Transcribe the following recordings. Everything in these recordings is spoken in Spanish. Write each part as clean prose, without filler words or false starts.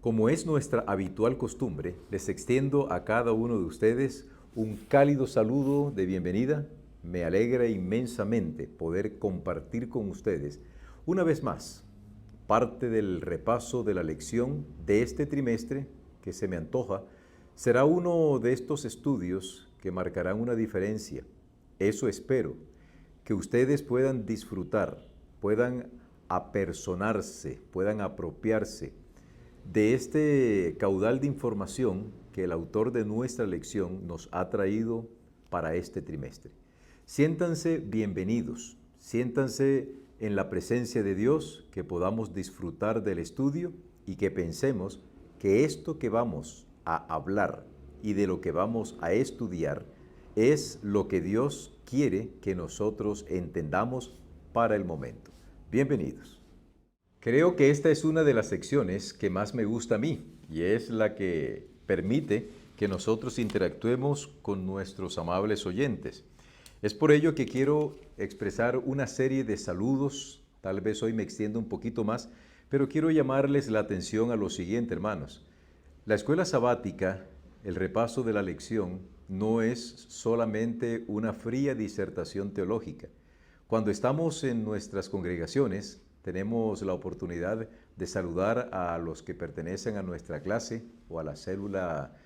Como es nuestra habitual costumbre, les extiendo a cada uno de ustedes un cálido saludo de bienvenida. Me alegra inmensamente poder compartir con ustedes una vez más parte del repaso de la lección de este trimestre que se me antoja. Será uno de estos estudios que marcarán una diferencia. Eso espero, que ustedes puedan disfrutar, puedan apersonarse, puedan apropiarse de este caudal de información que el autor de nuestra lección nos ha traído para este trimestre. Siéntanse bienvenidos, siéntanse en la presencia de Dios, que podamos disfrutar del estudio y que pensemos que esto que vamos a hablar y de lo que vamos a estudiar es lo que Dios quiere que nosotros entendamos para el momento. Bienvenidos. Creo que esta es una de las secciones que más me gusta a mí y es la que permite que nosotros interactuemos con nuestros amables oyentes. Es por ello que quiero expresar una serie de saludos. Tal vez hoy me extiendo un poquito más, pero quiero llamarles la atención a lo siguiente, hermanos. La escuela sabática, el repaso de la lección, no es solamente una fría disertación teológica. Cuando estamos en nuestras congregaciones, tenemos la oportunidad de saludar a los que pertenecen a nuestra clase o a la célula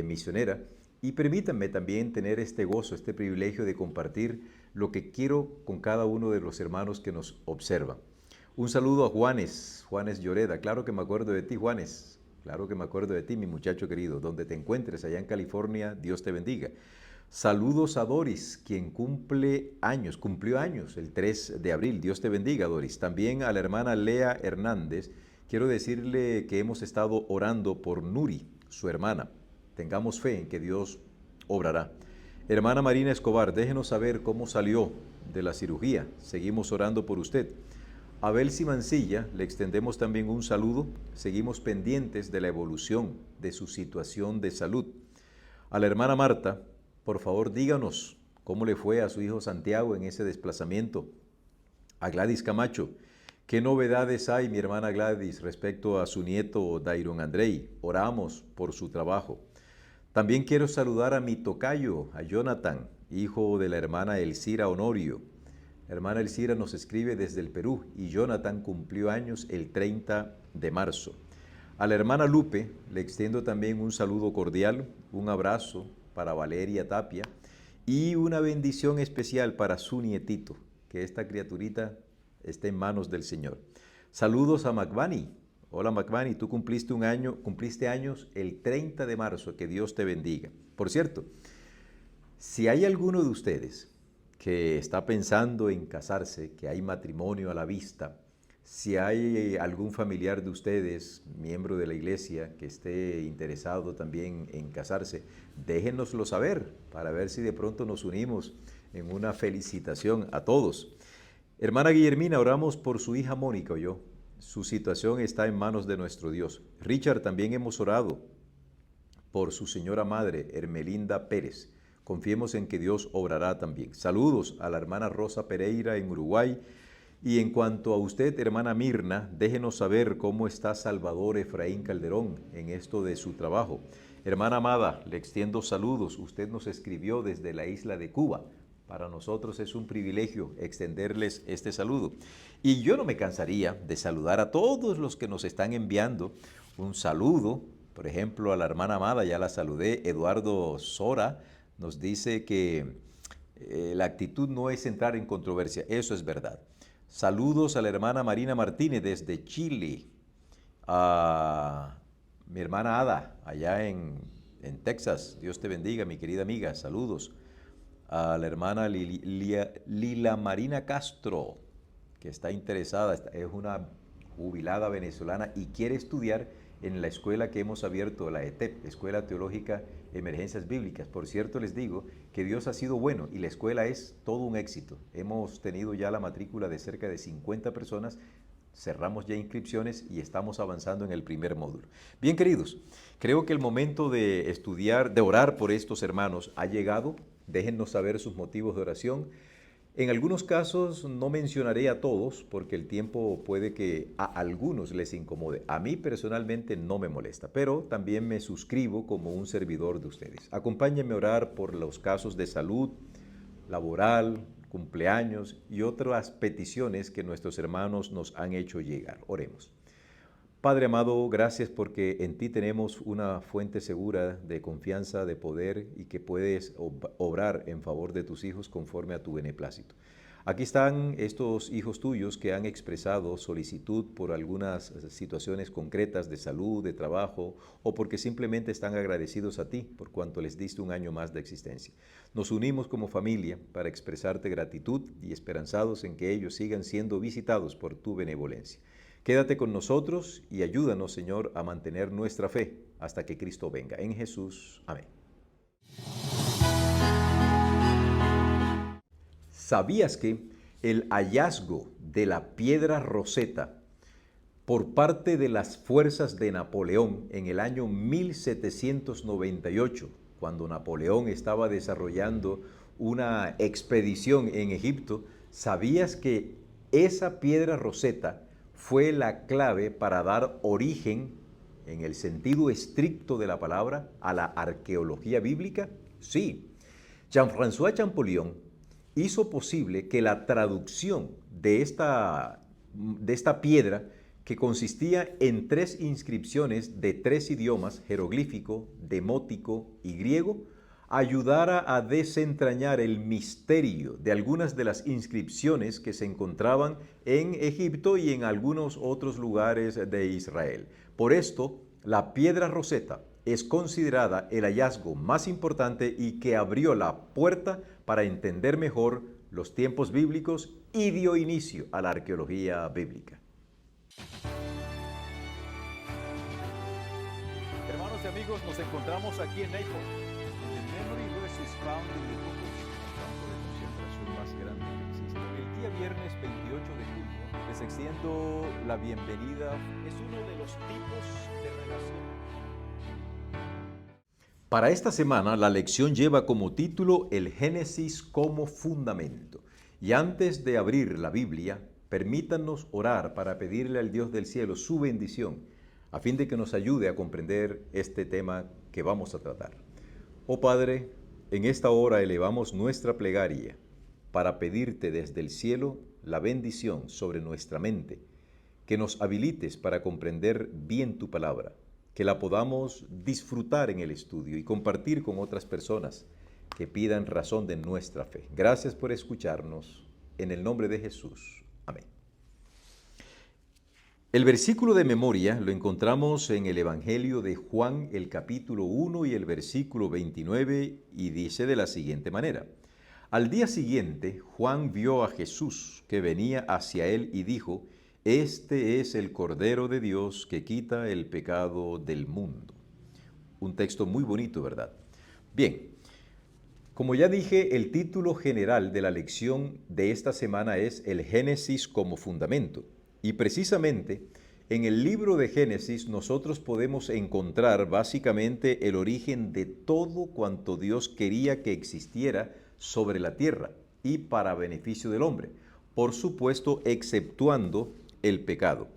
misionera. Y permítanme también tener este gozo, este privilegio de compartir lo que quiero con cada uno de los hermanos que nos observan. Un saludo a Juanes Lloreda. Claro que me acuerdo de ti, Juanes. Claro que me acuerdo de ti, mi muchacho querido. Donde te encuentres, allá en California, Dios te bendiga. Saludos a Doris, quien cumplió años el 3 de abril. Dios te bendiga, Doris. También a la hermana Lea Hernández. Quiero decirle que hemos estado orando por Nuri, su hermana. Tengamos fe en que Dios obrará. Hermana Marina Escobar, déjenos saber cómo salió de la cirugía. Seguimos orando por usted. A Belsi Mancilla le extendemos también un saludo. Seguimos pendientes de la evolución de su situación de salud. A la hermana Marta, por favor díganos cómo le fue a su hijo Santiago en ese desplazamiento. A Gladys Camacho, ¿qué novedades hay, mi hermana Gladys, respecto a su nieto Dairon Andrei? Oramos por su trabajo. También quiero saludar a mi tocayo, a Jonathan, hijo de la hermana Elcira Honorio. La hermana Elcira nos escribe desde el Perú y Jonathan cumplió años el 30 de marzo. A la hermana Lupe le extiendo también un saludo cordial, un abrazo para Valeria Tapia y una bendición especial para su nietito, que esta criaturita esté en manos del Señor. Saludos a Macbani. Hola Macbani, tú cumpliste años el 30 de marzo, que Dios te bendiga. Por cierto, si hay alguno de ustedes que está pensando en casarse, que hay matrimonio a la vista, si hay algún familiar de ustedes, miembro de la iglesia, que esté interesado también en casarse, déjenoslo saber para ver si de pronto nos unimos en una felicitación a todos. Hermana Guillermina, oramos por su hija Mónica, yo. Su situación está en manos de nuestro Dios. Richard, también hemos orado por su señora madre, Hermelinda Pérez. Confiemos en que Dios obrará también. Saludos a la hermana Rosa Pereira en Uruguay. Y en cuanto a usted, hermana Mirna, déjenos saber cómo está Salvador Efraín Calderón en esto de su trabajo. Hermana amada, le extiendo saludos. Usted nos escribió desde la isla de Cuba. Para nosotros es un privilegio extenderles este saludo. Y yo no me cansaría de saludar a todos los que nos están enviando un saludo. Por ejemplo, a la hermana amada, ya la saludé. Eduardo Sora nos dice que la actitud no es entrar en controversia. Eso es verdad. Saludos a la hermana Marina Martínez desde Chile, a mi hermana Ada allá en Texas. Dios te bendiga, mi querida amiga. Saludos a la hermana Lila Marina Castro, que está interesada, es una jubilada venezolana y quiere estudiar en la escuela que hemos abierto, la ETEP, Escuela Teológica Emergencias Bíblicas. Por cierto, les digo que Dios ha sido bueno y la escuela es todo un éxito. Hemos tenido ya la matrícula de cerca de 50 personas, cerramos ya inscripciones y estamos avanzando en el primer módulo. Bien, queridos, creo que el momento de estudiar, de orar por estos hermanos ha llegado. Déjennos saber sus motivos de oración. En algunos casos no mencionaré a todos porque el tiempo puede que a algunos les incomode. A mí personalmente no me molesta, pero también me suscribo como un servidor de ustedes. Acompáñenme a orar por los casos de salud, laboral, cumpleaños y otras peticiones que nuestros hermanos nos han hecho llegar. Oremos. Padre amado, gracias porque en ti tenemos una fuente segura de confianza, de poder y que puedes obrar en favor de tus hijos conforme a tu beneplácito. Aquí están estos hijos tuyos que han expresado solicitud por algunas situaciones concretas de salud, de trabajo o porque simplemente están agradecidos a ti por cuanto les diste un año más de existencia. Nos unimos como familia para expresarte gratitud y esperanzados en que ellos sigan siendo visitados por tu benevolencia. Quédate con nosotros y ayúdanos, Señor, a mantener nuestra fe hasta que Cristo venga. En Jesús. Amén. ¿Sabías que el hallazgo de la piedra Rosetta por parte de las fuerzas de Napoleón en el año 1798, cuando Napoleón estaba desarrollando una expedición en Egipto, sabías que esa piedra Rosetta fue la clave para dar origen, en el sentido estricto de la palabra, a la arqueología bíblica? Sí. Jean-François Champollion hizo posible que la traducción de esta piedra, que consistía en 3 inscripciones de 3 idiomas, jeroglífico, demótico y griego, ayudara a desentrañar el misterio de algunas de las inscripciones que se encontraban en Egipto y en algunos otros lugares de Israel. Por esto, la piedra Rosetta es considerada el hallazgo más importante y que abrió la puerta para entender mejor los tiempos bíblicos y dio inicio a la arqueología bíblica. Hermanos y amigos, nos encontramos aquí en Naples. Found in the book of el campo de concentración más grande que existe. El día viernes 28 de julio les extiendo la bienvenida. Es uno de los tipos de relación. Para esta semana la lección lleva como título el Génesis como fundamento. Y antes de abrir la Biblia, permítanos orar para pedirle al Dios del cielo su bendición, a fin de que nos ayude a comprender este tema que vamos a tratar. Oh Padre, en esta hora elevamos nuestra plegaria para pedirte desde el cielo la bendición sobre nuestra mente, que nos habilites para comprender bien tu palabra, que la podamos disfrutar en el estudio y compartir con otras personas que pidan razón de nuestra fe. Gracias por escucharnos. En el nombre de Jesús. Amén. El versículo de memoria lo encontramos en el Evangelio de Juan, el capítulo 1 y el versículo 29, y dice de la siguiente manera: Al día siguiente, Juan vio a Jesús que venía hacia él y dijo: Este es el Cordero de Dios que quita el pecado del mundo. Un texto muy bonito, ¿verdad? Bien, como ya dije, el título general de la lección de esta semana es el Génesis como fundamento. Y precisamente en el libro de Génesis nosotros podemos encontrar básicamente el origen de todo cuanto Dios quería que existiera sobre la tierra y para beneficio del hombre, por supuesto exceptuando el pecado.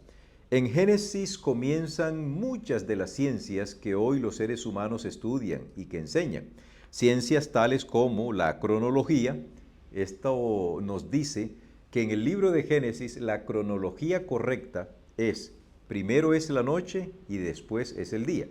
En Génesis comienzan muchas de las ciencias que hoy los seres humanos estudian y que enseñan. Ciencias tales como la cronología. Esto nos dice que en el libro de Génesis la cronología correcta es: primero es la noche y después es el día.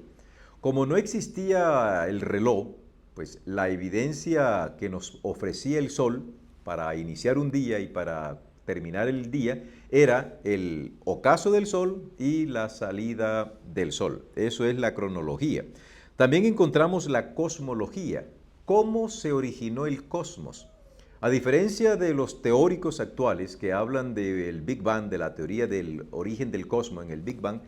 Como no existía el reloj, pues la evidencia que nos ofrecía el sol para iniciar un día y para terminar el día era el ocaso del sol y la salida del sol. Eso es la cronología. También encontramos la cosmología. ¿Cómo se originó el cosmos? A diferencia de los teóricos actuales que hablan del Big Bang, de la teoría del origen del cosmos en el Big Bang,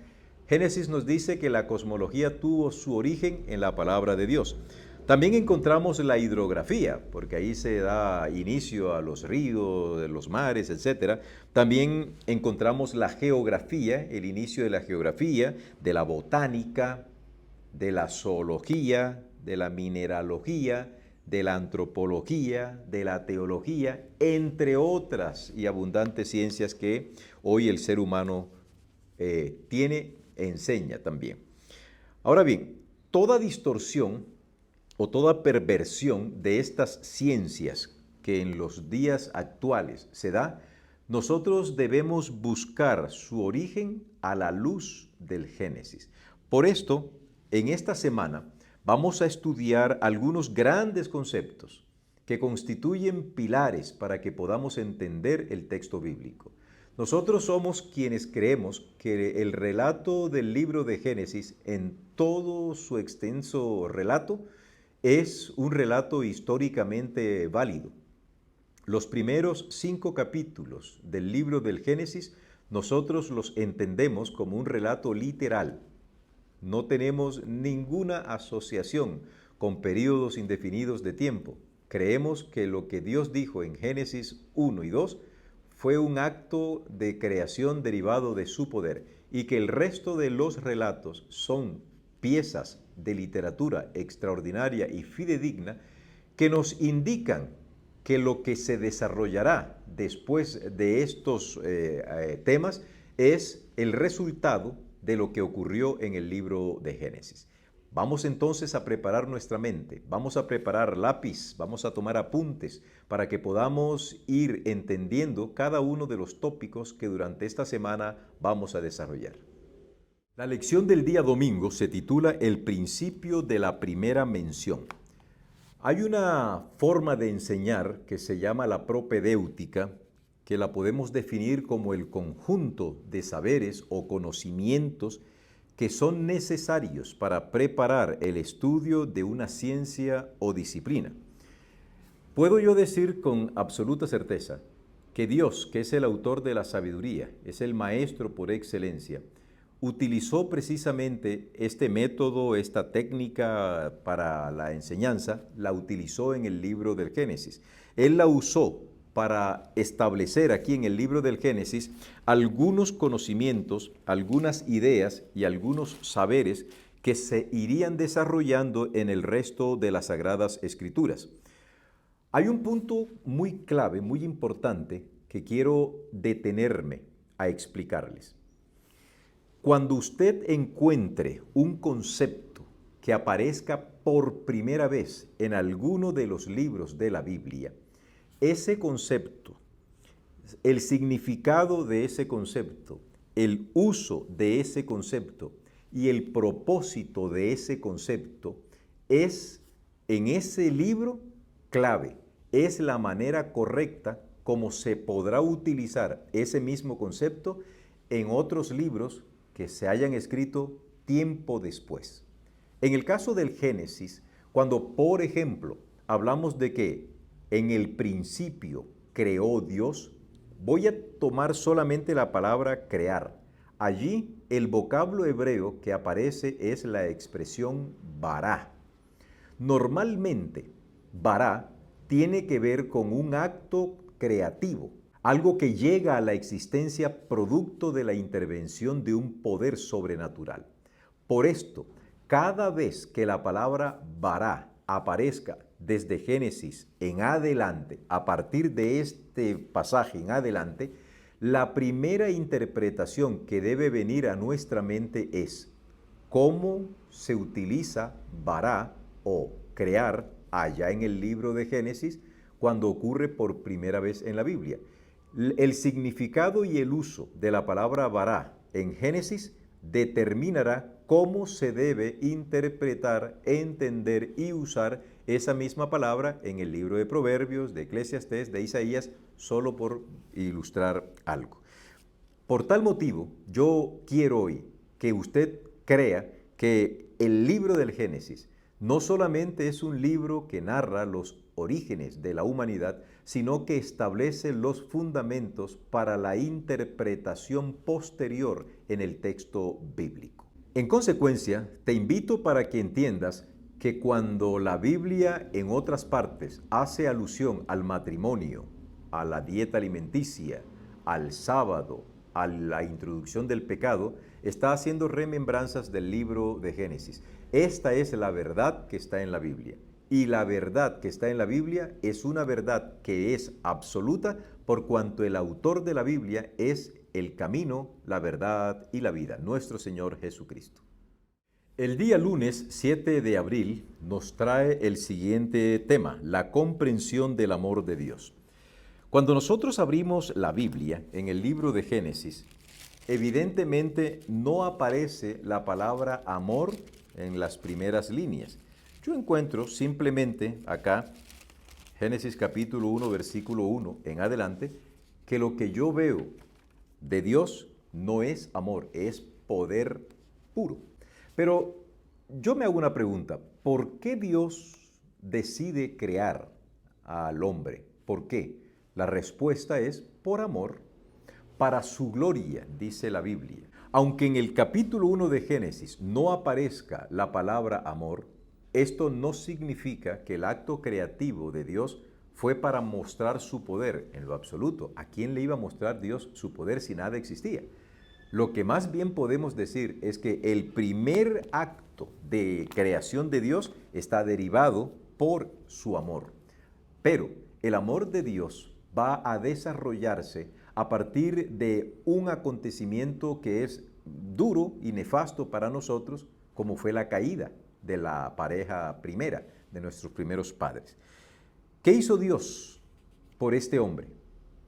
Génesis nos dice que la cosmología tuvo su origen en la palabra de Dios. También encontramos la hidrografía, porque ahí se da inicio a los ríos, los mares, etc. También encontramos la geografía, el inicio de la geografía, de la botánica, de la zoología, de la mineralogía, de la antropología, de la teología, entre otras y abundantes ciencias que hoy el ser humano enseña también. Ahora bien, toda distorsión o toda perversión de estas ciencias que en los días actuales se da, nosotros debemos buscar su origen a la luz del Génesis. Por esto, en esta semana vamos a estudiar algunos grandes conceptos que constituyen pilares para que podamos entender el texto bíblico. Nosotros somos quienes creemos que el relato del libro de Génesis, en todo su extenso relato, es un relato históricamente válido. Los primeros 5 capítulos del libro del Génesis, nosotros los entendemos como un relato literal. No tenemos ninguna asociación con periodos indefinidos de tiempo. Creemos que lo que Dios dijo en Génesis 1 y 2 fue un acto de creación derivado de su poder y que el resto de los relatos son piezas de literatura extraordinaria y fidedigna que nos indican que lo que se desarrollará después de estos temas es el resultado de lo que ocurrió en el libro de Génesis. Vamos entonces a preparar nuestra mente, vamos a preparar lápiz, vamos a tomar apuntes para que podamos ir entendiendo cada uno de los tópicos que durante esta semana vamos a desarrollar. La lección del día domingo se titula El principio de la primera mención. Hay una forma de enseñar que se llama la propedéutica, que la podemos definir como el conjunto de saberes o conocimientos que son necesarios para preparar el estudio de una ciencia o disciplina. Puedo yo decir con absoluta certeza que Dios, que es el autor de la sabiduría, es el maestro por excelencia, utilizó precisamente este método, esta técnica para la enseñanza, la utilizó en el libro del Génesis. Él la usó para establecer aquí en el libro del Génesis algunos conocimientos, algunas ideas y algunos saberes que se irían desarrollando en el resto de las Sagradas Escrituras. Hay un punto muy clave, muy importante, que quiero detenerme a explicarles. Cuando usted encuentre un concepto que aparezca por primera vez en alguno de los libros de la Biblia, ese concepto, el significado de ese concepto, el uso de ese concepto y el propósito de ese concepto es en ese libro clave, es la manera correcta como se podrá utilizar ese mismo concepto en otros libros que se hayan escrito tiempo después. En el caso del Génesis, cuando por ejemplo hablamos de que en el principio creó Dios, voy a tomar solamente la palabra crear. Allí el vocablo hebreo que aparece es la expresión bará. Normalmente, bará tiene que ver con un acto creativo, algo que llega a la existencia producto de la intervención de un poder sobrenatural. Por esto, cada vez que la palabra bará aparezca desde Génesis en adelante, a partir de este pasaje en adelante, la primera interpretación que debe venir a nuestra mente es cómo se utiliza bará o crear allá en el libro de Génesis cuando ocurre por primera vez en la Biblia. El significado y el uso de la palabra bará en Génesis determinará cómo se debe interpretar, entender y usar esa misma palabra en el libro de Proverbios, de Eclesiastés, de Isaías, solo por ilustrar algo. Por tal motivo, yo quiero hoy que usted crea que el libro del Génesis no solamente es un libro que narra los orígenes de la humanidad, sino que establece los fundamentos para la interpretación posterior en el texto bíblico. En consecuencia, te invito para que entiendas que cuando la Biblia en otras partes hace alusión al matrimonio, a la dieta alimenticia, al sábado, a la introducción del pecado, está haciendo remembranzas del libro de Génesis. Esta es la verdad que está en la Biblia. Y la verdad que está en la Biblia es una verdad que es absoluta por cuanto el autor de la Biblia es el camino, la verdad y la vida, nuestro Señor Jesucristo. El día lunes 7 de abril nos trae el siguiente tema, la comprensión del amor de Dios. Cuando nosotros abrimos la Biblia en el libro de Génesis, evidentemente no aparece la palabra amor en las primeras líneas. Yo encuentro simplemente acá, Génesis capítulo 1, versículo 1 en adelante, que lo que yo veo de Dios no es amor, es poder puro. Pero yo me hago una pregunta, ¿por qué Dios decide crear al hombre? ¿Por qué? La respuesta es por amor, para su gloria, dice la Biblia. Aunque en el capítulo 1 de Génesis no aparezca la palabra amor, esto no significa que el acto creativo de Dios fue para mostrar su poder en lo absoluto. ¿A quién le iba a mostrar Dios su poder si nada existía? Lo que más bien podemos decir es que el primer acto de creación de Dios está derivado por su amor. Pero el amor de Dios va a desarrollarse a partir de un acontecimiento que es duro y nefasto para nosotros, como fue la caída de la pareja primera, de nuestros primeros padres. ¿Qué hizo Dios por este hombre?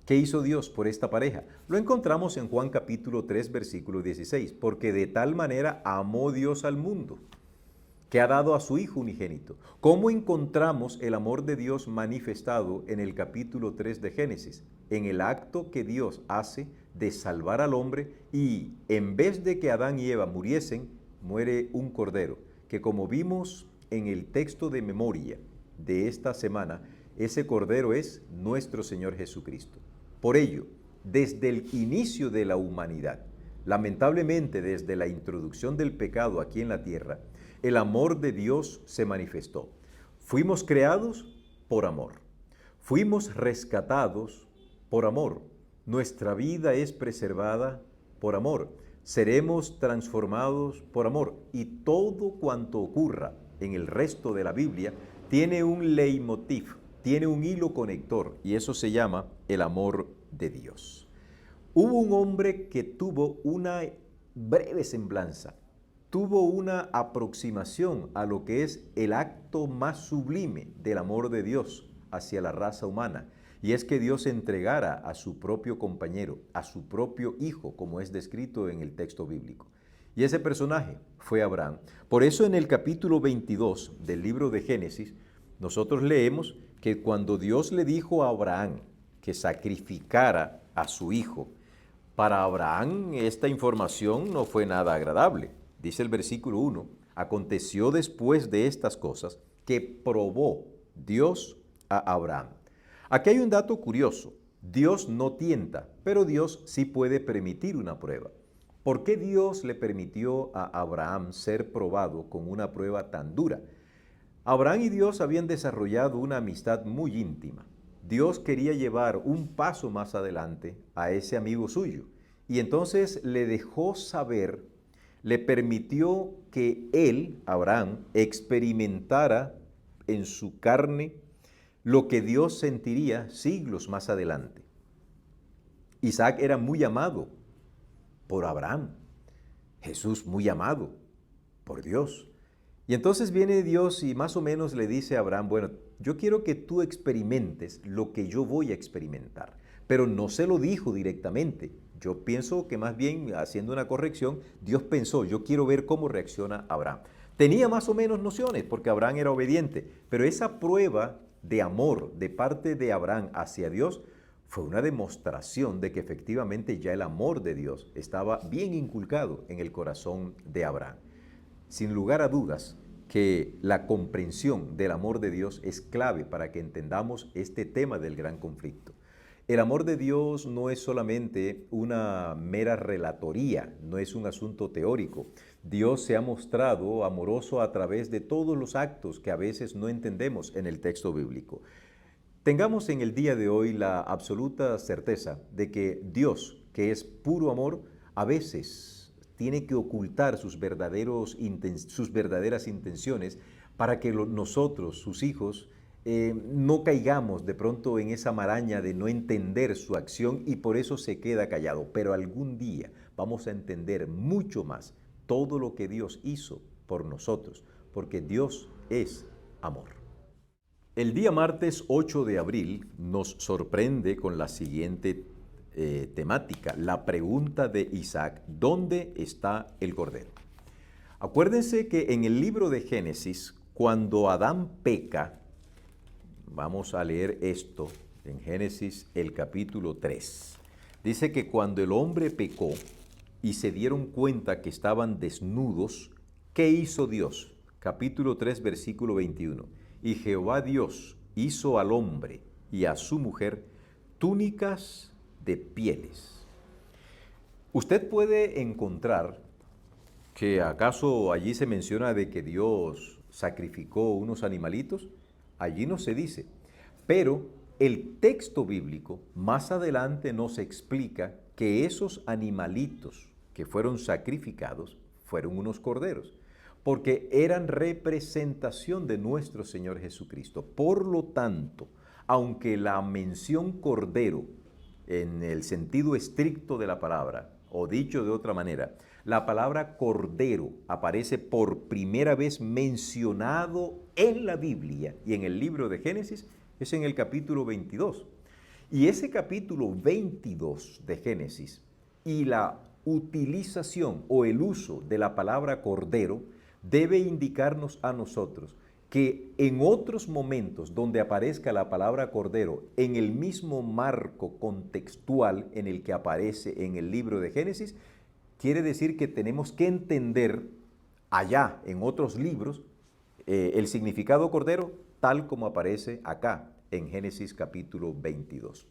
¿Qué hizo Dios por esta pareja? Lo encontramos en Juan capítulo 3, versículo 16, porque de tal manera amó Dios al mundo, que ha dado a su Hijo unigénito. ¿Cómo encontramos el amor de Dios manifestado en el capítulo 3 de Génesis? En el acto que Dios hace de salvar al hombre y en vez de que Adán y Eva muriesen, muere un cordero, que como vimos en el texto de memoria de esta semana, ese cordero es nuestro Señor Jesucristo. Por ello, desde el inicio de la humanidad, lamentablemente desde la introducción del pecado aquí en la tierra, el amor de Dios se manifestó. Fuimos creados por amor. Fuimos rescatados por amor. Nuestra vida es preservada por amor. Seremos transformados por amor. Y todo cuanto ocurra en el resto de la Biblia tiene un leitmotiv, tiene un hilo conector, y eso se llama el amor de Dios. Hubo un hombre que tuvo una breve semblanza, tuvo una aproximación a lo que es el acto más sublime del amor de Dios hacia la raza humana, y es que Dios entregara a su propio compañero, a su propio hijo, como es descrito en el texto bíblico. Y ese personaje fue Abraham. Por eso en el capítulo 22 del libro de Génesis, nosotros leemos que cuando Dios le dijo a Abraham que sacrificara a su hijo, para Abraham esta información no fue nada agradable. Dice el versículo 1, aconteció después de estas cosas que probó Dios a Abraham. Aquí hay un dato curioso. Dios no tienta, pero Dios sí puede permitir una prueba. ¿Por qué Dios le permitió a Abraham ser probado con una prueba tan dura? Abraham y Dios habían desarrollado una amistad muy íntima. Dios quería llevar un paso más adelante a ese amigo suyo y entonces le dejó saber, le permitió que él, Abraham, experimentara en su carne lo que Dios sentiría siglos más adelante. Isaac era muy amado por Abraham, Jesús muy amado por Dios. Y entonces viene Dios y más o menos le dice a Abraham, bueno, yo quiero que tú experimentes lo que yo voy a experimentar. Pero no se lo dijo directamente. Yo pienso que más bien, haciendo una corrección, Dios pensó, yo quiero ver cómo reacciona Abraham. Tenía más o menos nociones porque Abraham era obediente, pero esa prueba de amor de parte de Abraham hacia Dios fue una demostración de que efectivamente ya el amor de Dios estaba bien inculcado en el corazón de Abraham. Sin lugar a dudas que la comprensión del amor de Dios es clave para que entendamos este tema del gran conflicto. El amor de Dios no es solamente una mera relatoría, no es un asunto teórico. Dios se ha mostrado amoroso a través de todos los actos que a veces no entendemos en el texto bíblico. Tengamos en el día de hoy la absoluta certeza de que Dios, que es puro amor, a veces tiene que ocultar sus verdaderas intenciones para que nosotros, sus hijos, no caigamos de pronto en esa maraña de no entender su acción y por eso se queda callado. Pero algún día vamos a entender mucho más todo lo que Dios hizo por nosotros, porque Dios es amor. El día martes 8 de abril nos sorprende con la siguiente temática, la pregunta de Isaac: ¿dónde está el cordero? Acuérdense que en el libro de Génesis, cuando Adán peca, vamos a leer esto en Génesis el capítulo 3. Dice que cuando el hombre pecó y se dieron cuenta que estaban desnudos, ¿qué hizo Dios? Capítulo 3, versículo 21. Y Jehová Dios hizo al hombre y a su mujer túnicas de pieles. Usted puede encontrar que acaso allí se menciona de que Dios sacrificó unos animalitos. Allí no se dice, pero el texto bíblico más adelante nos explica que esos animalitos que fueron sacrificados fueron unos corderos, porque eran representación de nuestro Señor Jesucristo. Por lo tanto, aunque la mención cordero en el sentido estricto de la palabra, o dicho de otra manera, la palabra cordero aparece por primera vez mencionado en la Biblia y en el libro de Génesis, es en el capítulo 22. Y ese capítulo 22 de Génesis y la utilización o el uso de la palabra cordero debe indicarnos a nosotros que en otros momentos donde aparezca la palabra cordero en el mismo marco contextual en el que aparece en el libro de Génesis, quiere decir que tenemos que entender allá en otros libros el significado cordero tal como aparece acá en Génesis capítulo 22.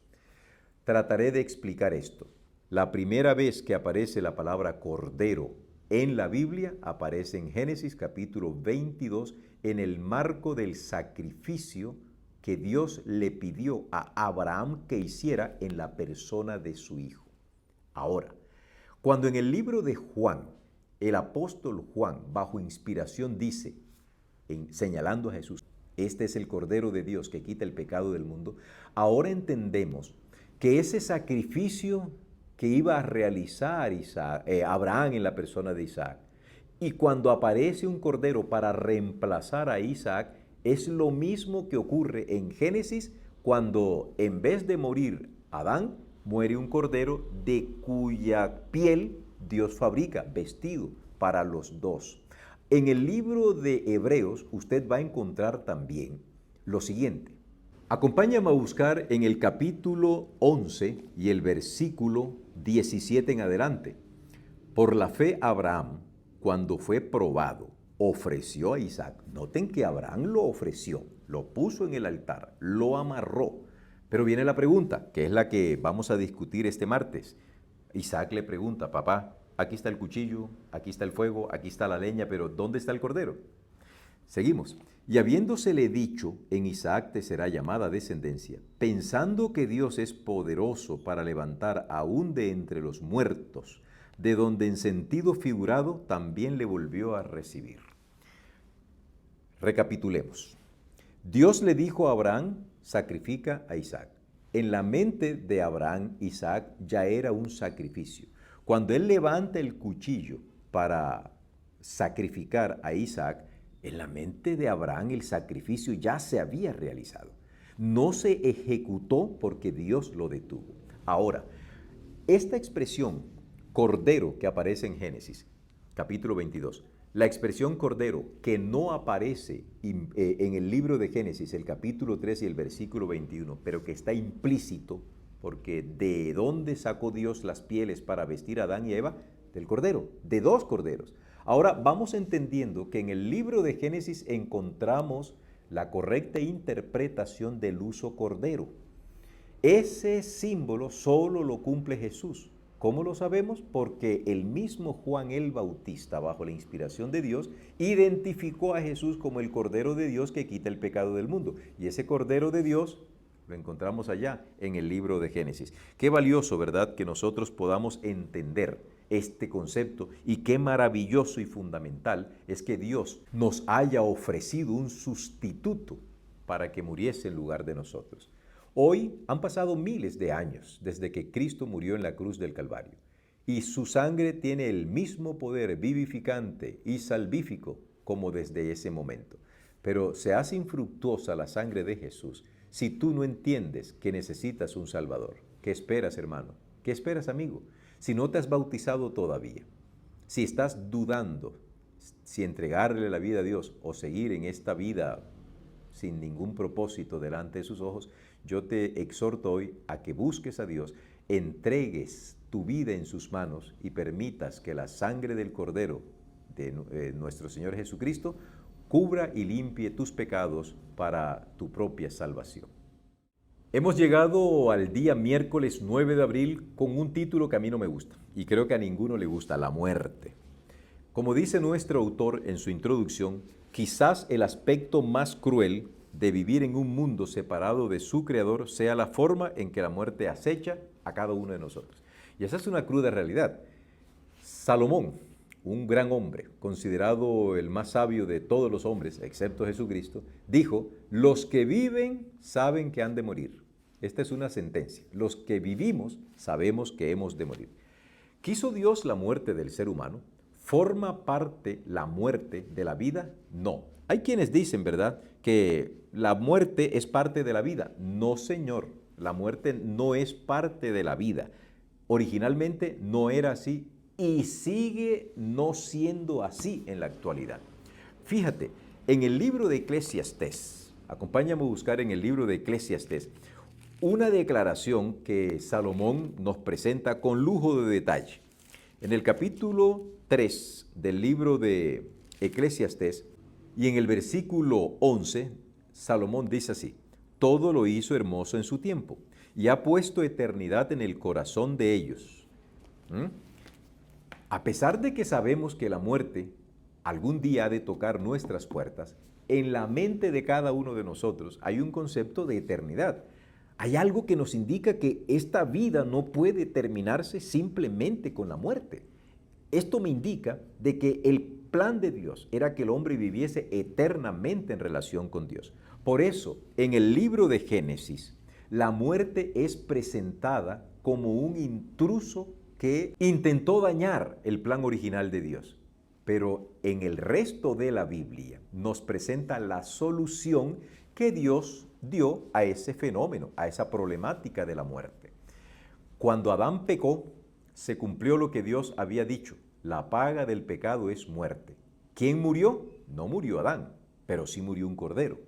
Trataré de explicar esto. La primera vez que aparece la palabra cordero en la Biblia aparece en Génesis capítulo 22 en el marco del sacrificio que Dios le pidió a Abraham que hiciera en la persona de su hijo. Ahora, cuando en el libro de Juan, el apóstol Juan, bajo inspiración, dice, señalando a Jesús, este es el Cordero de Dios que quita el pecado del mundo, ahora entendemos que ese sacrificio que iba a realizar Abraham en la persona de Isaac, y cuando aparece un cordero para reemplazar a Isaac, es lo mismo que ocurre en Génesis cuando en vez de morir Adán, muere un cordero de cuya piel Dios fabrica vestido para los dos. En el libro de Hebreos usted va a encontrar también lo siguiente. Acompáñame a buscar en el capítulo 11 y el versículo 17 en adelante. Por la fe Abraham, cuando fue probado, ofreció a Isaac. Noten que Abraham lo ofreció, lo puso en el altar, lo amarró. Pero viene la pregunta, que es la que vamos a discutir este martes. Isaac le pregunta: papá, aquí está el cuchillo, aquí está el fuego, aquí está la leña, pero ¿dónde está el cordero? Seguimos. Y habiéndosele dicho, en Isaac te será llamada descendencia, pensando que Dios es poderoso para levantar aún de entre los muertos, de donde en sentido figurado también le volvió a recibir. Recapitulemos. Dios le dijo a Abraham: sacrifica a Isaac. En la mente de Abraham, Isaac ya era un sacrificio. Cuando él levanta el cuchillo para sacrificar a Isaac, en la mente de Abraham el sacrificio ya se había realizado. No se ejecutó porque Dios lo detuvo. Ahora, esta expresión cordero que aparece en Génesis, capítulo 22, la expresión cordero que no aparece en el libro de Génesis, el capítulo 3 y el versículo 21, pero que está implícito, porque ¿de dónde sacó Dios las pieles para vestir a Adán y a Eva? Del cordero, de dos corderos. Ahora vamos entendiendo que en el libro de Génesis encontramos la correcta interpretación del uso cordero. Ese símbolo solo lo cumple Jesús. ¿Cómo lo sabemos? Porque el mismo Juan el Bautista, bajo la inspiración de Dios, identificó a Jesús como el Cordero de Dios que quita el pecado del mundo. Y ese Cordero de Dios lo encontramos allá en el libro de Génesis. Qué valioso, ¿verdad?, que nosotros podamos entender este concepto y qué maravilloso y fundamental es que Dios nos haya ofrecido un sustituto para que muriese en lugar de nosotros. Hoy han pasado miles de años desde que Cristo murió en la cruz del Calvario y su sangre tiene el mismo poder vivificante y salvífico como desde ese momento. Pero se hace infructuosa la sangre de Jesús si tú no entiendes que necesitas un Salvador. ¿Qué esperas, hermano? ¿Qué esperas, amigo? Si no te has bautizado todavía, si estás dudando si entregarle la vida a Dios o seguir en esta vida sin ningún propósito delante de sus ojos, yo te exhorto hoy a que busques a Dios, entregues tu vida en sus manos y permitas que la sangre del Cordero de nuestro Señor Jesucristo cubra y limpie tus pecados para tu propia salvación. Hemos llegado al día miércoles 9 de abril con un título que a mí no me gusta y creo que a ninguno le gusta: la muerte. Como dice nuestro autor en su introducción, quizás el aspecto más cruel de vivir en un mundo separado de su Creador sea la forma en que la muerte acecha a cada uno de nosotros. Y esa es una cruda realidad. Salomón, un gran hombre, considerado el más sabio de todos los hombres, excepto Jesucristo, dijo: los que viven saben que han de morir. Esta es una sentencia. Los que vivimos sabemos que hemos de morir. ¿Quiso Dios la muerte del ser humano? ¿Forma parte la muerte de la vida? No. Hay quienes dicen, ¿verdad?, que la muerte es parte de la vida. No, señor. La muerte no es parte de la vida. Originalmente no era así y sigue no siendo así en la actualidad. Fíjate, en el libro de Eclesiastés, acompáñame a buscar en el libro de Eclesiastés, una declaración que Salomón nos presenta con lujo de detalle. En el capítulo 3 del libro de Eclesiastés y en el versículo 11, Salomón dice así: todo lo hizo hermoso en su tiempo y ha puesto eternidad en el corazón de ellos. A pesar de que sabemos que la muerte algún día ha de tocar nuestras puertas, en la mente de cada uno de nosotros hay un concepto de eternidad. Hay algo que nos indica que esta vida no puede terminarse simplemente con la muerte. Esto me indica de que el plan de Dios era que el hombre viviese eternamente en relación con Dios. Por eso, en el libro de Génesis, la muerte es presentada como un intruso que intentó dañar el plan original de Dios. Pero en el resto de la Biblia nos presenta la solución que Dios dio a ese fenómeno, a esa problemática de la muerte. Cuando Adán pecó, se cumplió lo que Dios había dicho: la paga del pecado es muerte. ¿Quién murió? No murió Adán, pero sí murió un cordero.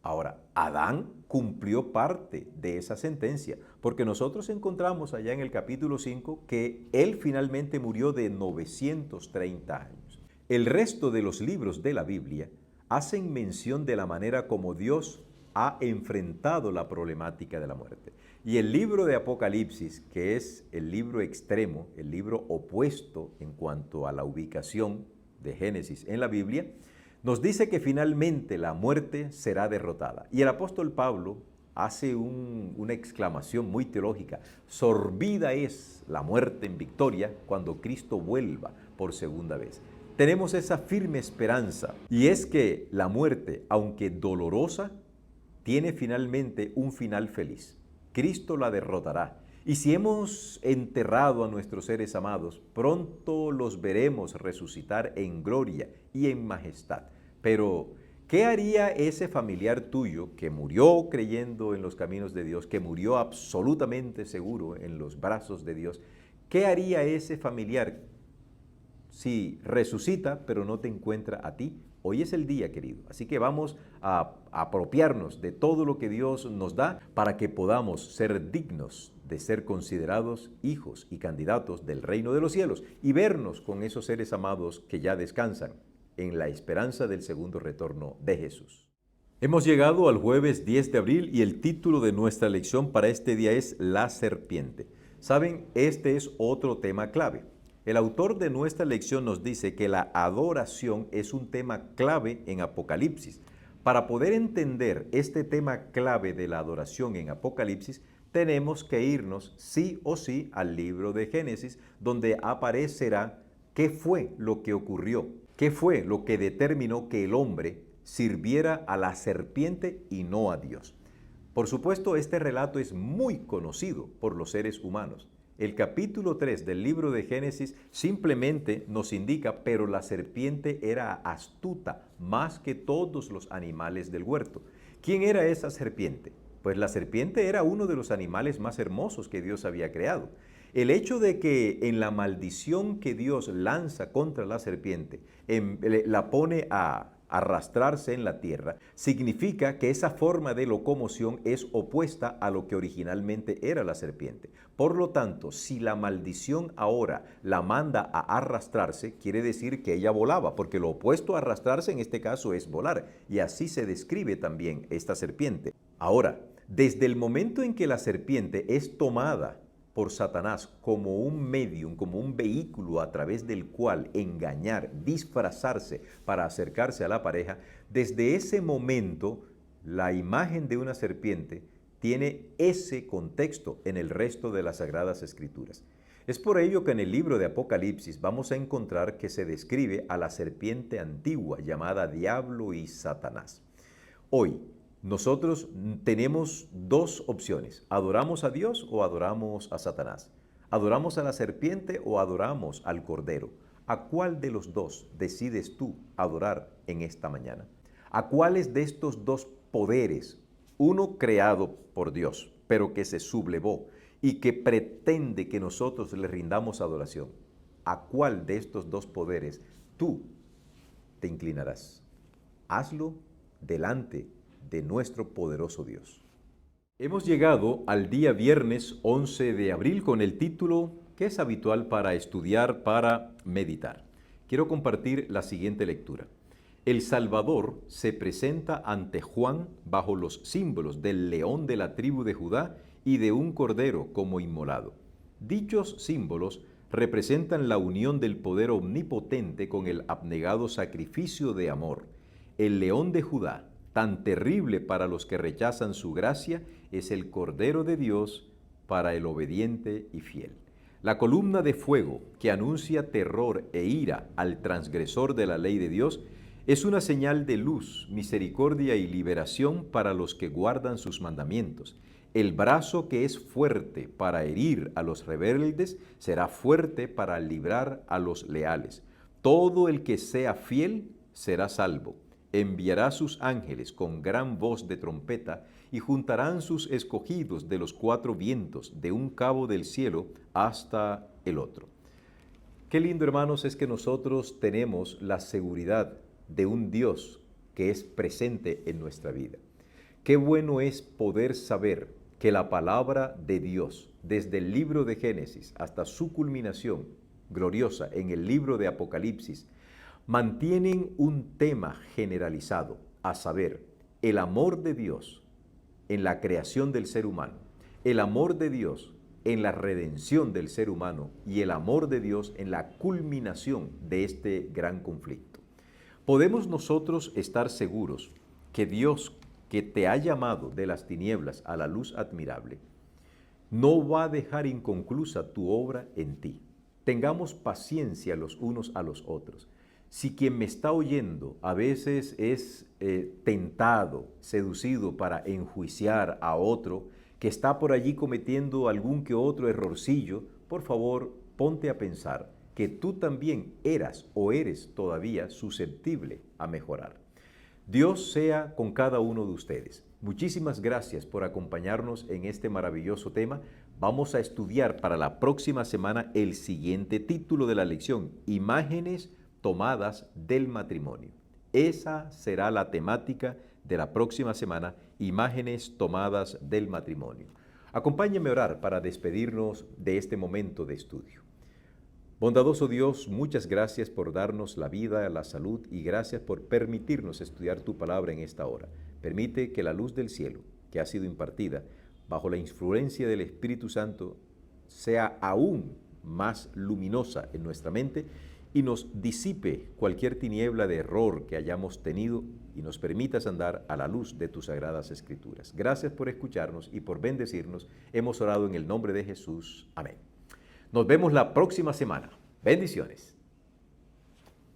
Ahora, Adán cumplió parte de esa sentencia, porque nosotros encontramos allá en el capítulo 5 que él finalmente murió de 930 años. El resto de los libros de la Biblia hacen mención de la manera como Dios ha enfrentado la problemática de la muerte. Y el libro de Apocalipsis, que es el libro extremo, el libro opuesto en cuanto a la ubicación de Génesis en la Biblia, nos dice que finalmente la muerte será derrotada. Y el apóstol Pablo hace una exclamación muy teológica: sorbida es la muerte en victoria cuando Cristo vuelva por segunda vez. Tenemos esa firme esperanza, y es que la muerte, aunque dolorosa, tiene finalmente un final feliz. Cristo la derrotará. Y si hemos enterrado a nuestros seres amados, pronto los veremos resucitar en gloria y en majestad. Pero, ¿qué haría ese familiar tuyo que murió creyendo en los caminos de Dios, que murió absolutamente seguro en los brazos de Dios? ¿Qué haría ese familiar si resucita pero no te encuentra a ti? Hoy es el día, querido. Así que vamos a apropiarnos de todo lo que Dios nos da para que podamos ser dignos de ser considerados hijos y candidatos del reino de los cielos y vernos con esos seres amados que ya descansan en la esperanza del segundo retorno de Jesús. Hemos llegado al jueves 10 de abril y el título de nuestra lección para este día es La serpiente. Saben, este es otro tema clave. El autor de nuestra lección nos dice que la adoración es un tema clave en Apocalipsis. Para poder entender este tema clave de la adoración en Apocalipsis, tenemos que irnos sí o sí al libro de Génesis, donde aparecerá qué fue lo que ocurrió, qué fue lo que determinó que el hombre sirviera a la serpiente y no a Dios. Por supuesto, este relato es muy conocido por los seres humanos. El capítulo 3 del libro de Génesis simplemente nos indica, pero la serpiente era astuta más que todos los animales del huerto. ¿Quién era esa serpiente? Pues la serpiente era uno de los animales más hermosos que Dios había creado. El hecho de que en la maldición que Dios lanza contra la serpiente, la pone a arrastrarse en la tierra, significa que esa forma de locomoción es opuesta a lo que originalmente era la serpiente. Por lo tanto, si la maldición ahora la manda a arrastrarse, quiere decir que ella volaba, porque lo opuesto a arrastrarse en este caso es volar, y así se describe también esta serpiente. Ahora, desde el momento en que la serpiente es tomada por Satanás como un medium, como un vehículo a través del cual engañar, disfrazarse para acercarse a la pareja, desde ese momento la imagen de una serpiente tiene ese contexto en el resto de las Sagradas Escrituras. Es por ello que en el libro de Apocalipsis vamos a encontrar que se describe a la serpiente antigua llamada Diablo y Satanás. Hoy, nosotros tenemos dos opciones: ¿adoramos a Dios o adoramos a Satanás? ¿Adoramos a la serpiente o adoramos al Cordero? ¿A cuál de los dos decides tú adorar en esta mañana? ¿A cuáles de estos dos poderes, uno creado por Dios, pero que se sublevó y que pretende que nosotros le rindamos adoración, a cuál de estos dos poderes tú te inclinarás? Hazlo delante de nuestro poderoso Dios. Hemos llegado al día viernes 11 de abril con el título que es habitual para estudiar, para meditar. Quiero compartir la siguiente lectura. El Salvador se presenta ante Juan bajo los símbolos del león de la tribu de Judá y de un cordero como inmolado. Dichos símbolos representan la unión del poder omnipotente con el abnegado sacrificio de amor. El león de Judá, tan terrible para los que rechazan su gracia, es el Cordero de Dios para el obediente y fiel. La columna de fuego que anuncia terror e ira al transgresor de la ley de Dios es una señal de luz, misericordia y liberación para los que guardan sus mandamientos. El brazo que es fuerte para herir a los rebeldes será fuerte para librar a los leales. Todo el que sea fiel será salvo. Enviará sus ángeles con gran voz de trompeta y juntarán sus escogidos de los cuatro vientos, de un cabo del cielo hasta el otro. Qué lindo, hermanos, es que nosotros tenemos la seguridad de un Dios que es presente en nuestra vida. Qué bueno es poder saber que la palabra de Dios, desde el libro de Génesis hasta su culminación gloriosa en el libro de Apocalipsis, mantienen un tema generalizado, a saber, el amor de Dios en la creación del ser humano, el amor de Dios en la redención del ser humano y el amor de Dios en la culminación de este gran conflicto. Podemos nosotros estar seguros que Dios, que te ha llamado de las tinieblas a la luz admirable, no va a dejar inconclusa tu obra en ti. Tengamos paciencia los unos a los otros. Si quien me está oyendo a veces es tentado, seducido para enjuiciar a otro que está por allí cometiendo algún que otro errorcillo, por favor, ponte a pensar que tú también eras o eres todavía susceptible a mejorar. Dios sea con cada uno de ustedes. Muchísimas gracias por acompañarnos en este maravilloso tema. Vamos a estudiar para la próxima semana el siguiente título de la lección: Imágenes tomadas del matrimonio. Esa será la temática de la próxima semana: imágenes tomadas del matrimonio. Acompáñenme a orar para despedirnos de este momento de estudio. Bondadoso Dios, muchas gracias por darnos la vida, la salud, y gracias por permitirnos estudiar tu palabra en esta hora. Permite que la luz del cielo, que ha sido impartida bajo la influencia del Espíritu Santo, sea aún más luminosa en nuestra mente y nos disipe cualquier tiniebla de error que hayamos tenido y nos permitas andar a la luz de tus sagradas escrituras. Gracias por escucharnos y por bendecirnos. Hemos orado en el nombre de Jesús. Amén. Nos vemos la próxima semana. Bendiciones.